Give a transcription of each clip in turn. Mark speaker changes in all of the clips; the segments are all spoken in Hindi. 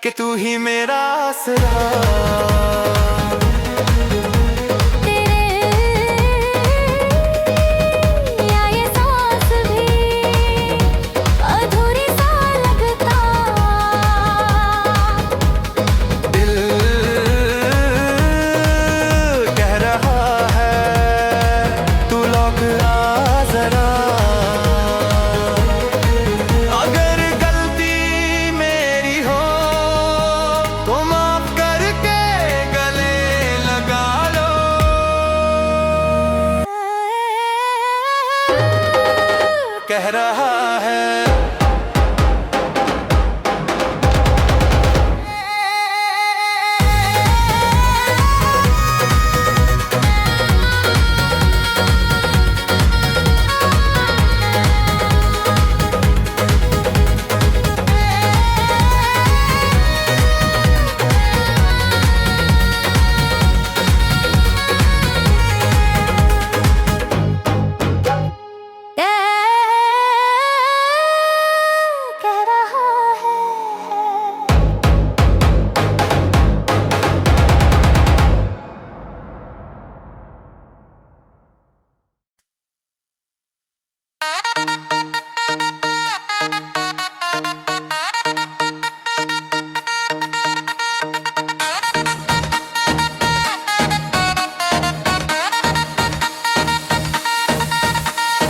Speaker 1: कि तू ही मेरा आसरा। कह रहा है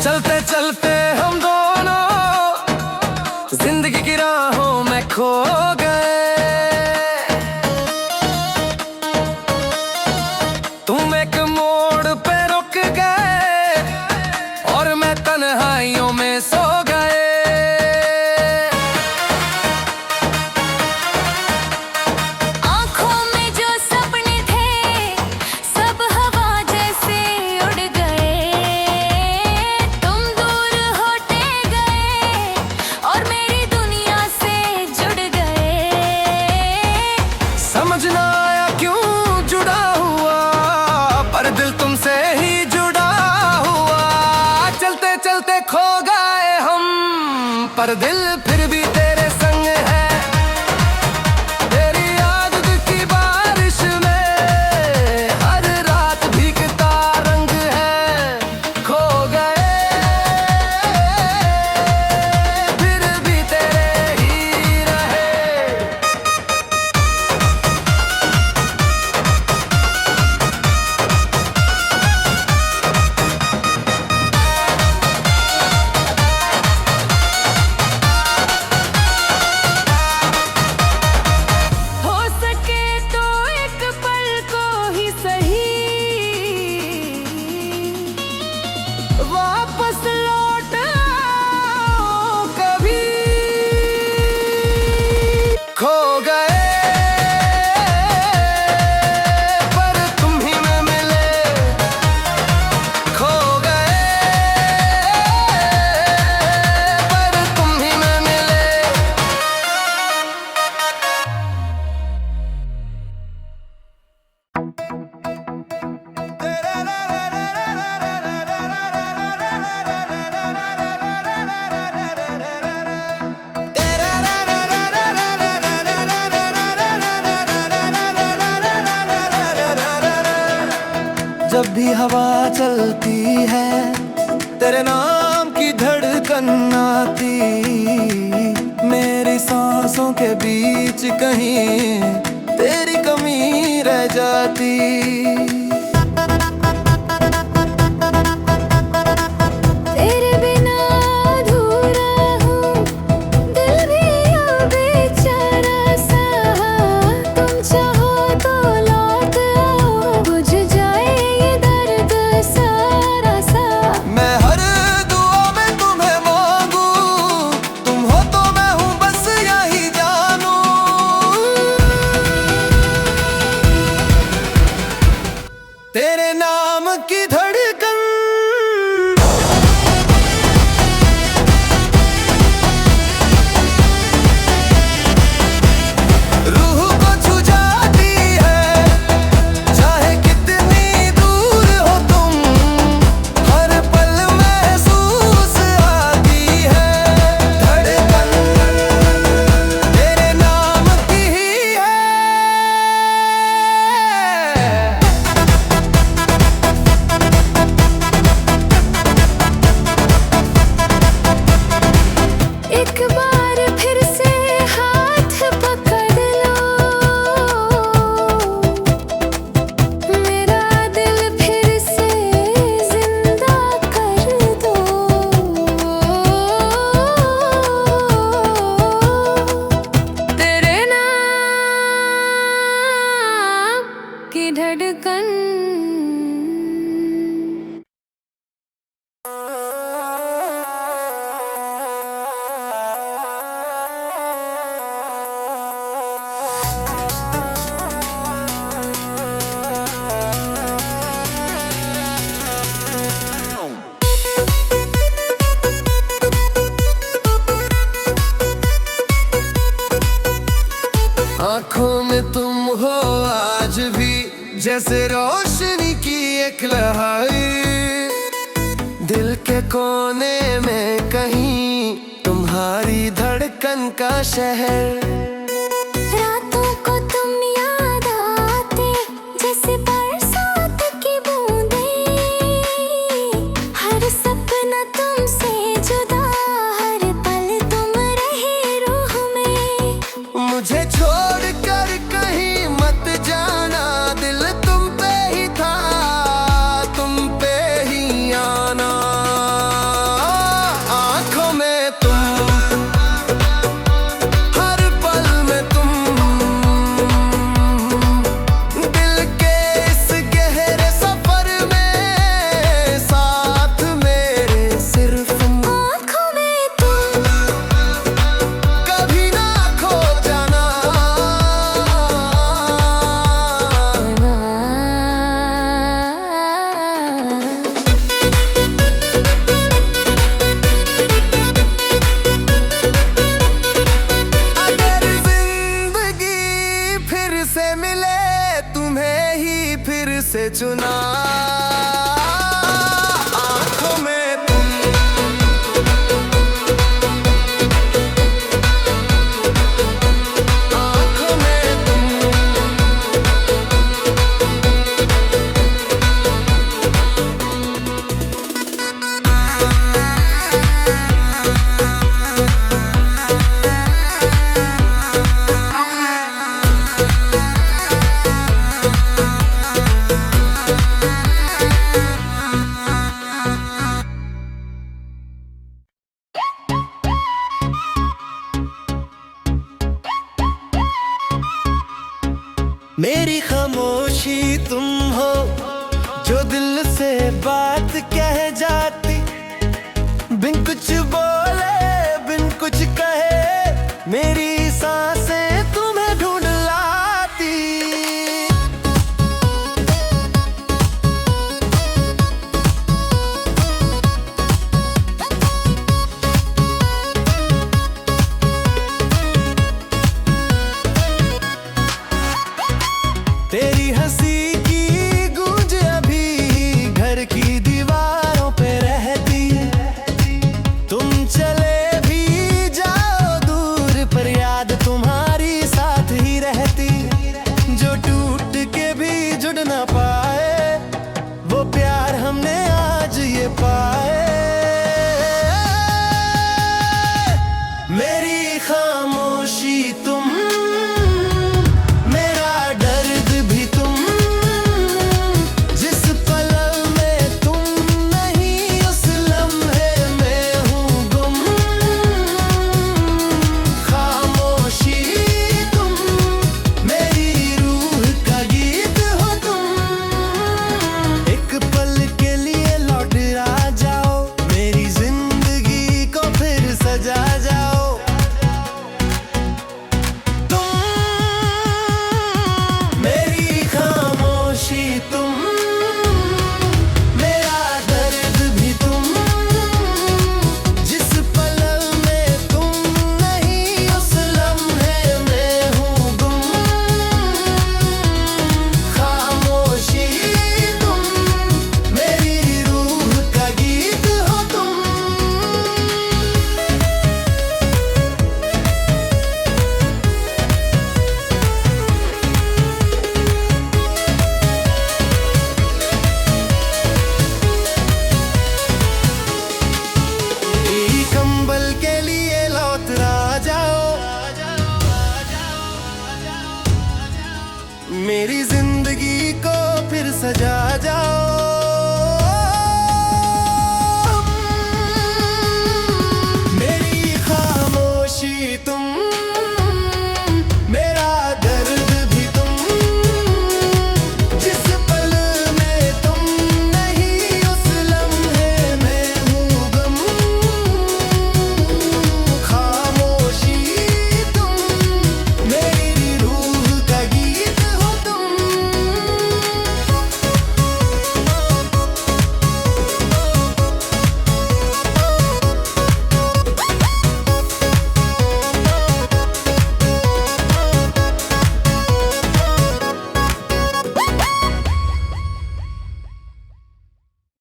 Speaker 1: चलते चलते हम दोनों जिंदगी की राहों में खो गए। तुम एक मोड़ पे रुक गए और मैं तन्हाइयों में सो गए।
Speaker 2: आंखों में जो सपने थे सब हवा जैसे उड़ गए। तुम दूर होते गए और मेरी दुनिया से जुड़ गए।
Speaker 1: समझ ना आया क्यों जुड़ा हुआ, पर दिल तुमसे ही जुड़ा हुआ। चलते चलते खो गए हम, पर दिल फिर भी तेरे संग है। तेरी याद की बारिश में हर रात भीगता रंग है। खो गए फिर भी तेरे ही रहे।
Speaker 2: हो सके तो एक पल को ही सही
Speaker 1: वापस लौट आओ कभी। खो गए पर तुम ही में मिले। खो गए पर तुम ही में मिले। जब भी हवा चलती है तेरे नाम की धड़कन आती। मेरी सांसों के बीच कहीं तेरी कमी रह जाती।
Speaker 2: तेरे बिना अधूरा हूँ, दिल भी अब बेचारा सा। तुम चाहो तो लौट आओ, बुझ जाए ये दर्द सारा सा।
Speaker 1: मैं हर दुआ में तुम्हें मांगू, तुम हो तो मैं हूँ बस यही जानू। आंखों में तुम हो आज भी, जैसे रोशनी की एक लहर। दिल के कोने में कहीं तुम्हारी धड़कन का शहर।
Speaker 3: रातों को तुम याद आते, जैसे बरसात की बूंदें। हर सपना तुमसे जुदा, हर पल तुम रहे रूह में।
Speaker 1: मुझे छोड़ कर कहीं मत जाना, दिल तुम पे ही था, तुम पे ही आना। आंखों में तुम, हर पल में तुम, दिल के इस गहरे सफर में साथ मेरे सिर्फ।
Speaker 3: आँखों में तुम,
Speaker 1: कभी ना खो जाना। अगर जिंदगी फिर से मिले, तुम्हें ही फिर से चुना। आंखों में तुम, आंखों में तुम, मेरी खामोशी तुम हो, जो दिल से बात कह जाती। बिन कुछ बोले, बिन कुछ कहे, मेरी सांसें तुम्हें ढूंढ लाती। तेरी हंसी की गूंज अभी घर की दीवारों पे रहती है। तुम चले भी जाओ दूर, पर याद तुम्हारी साथ ही रहती। जो टूट के भी जुड़ ना पाए, वो प्यार हमने आज ये पाए। मेरी खामोशी तुम, मेरा दर्द भी तुम। जिस पल में तुम नहीं, उस लम्हे में हूँ गुम। खामोशी तुम, मेरी रूह का गीत हो तुम। एक पल के लिए लौट आ जाओ, मेरी जिंदगी को फिर सजा जाओ। मेरी खामोशी तुम, मेरा दर्द भी तुम। जिस पल में तुम नहीं, उस लम्हे में हूँ गुम। खामोशी तुम, मेरी रूह का गीत हो तुम। कंबल के लिए लौट आ जाओ, मेरी जिंदगी को फिर सजा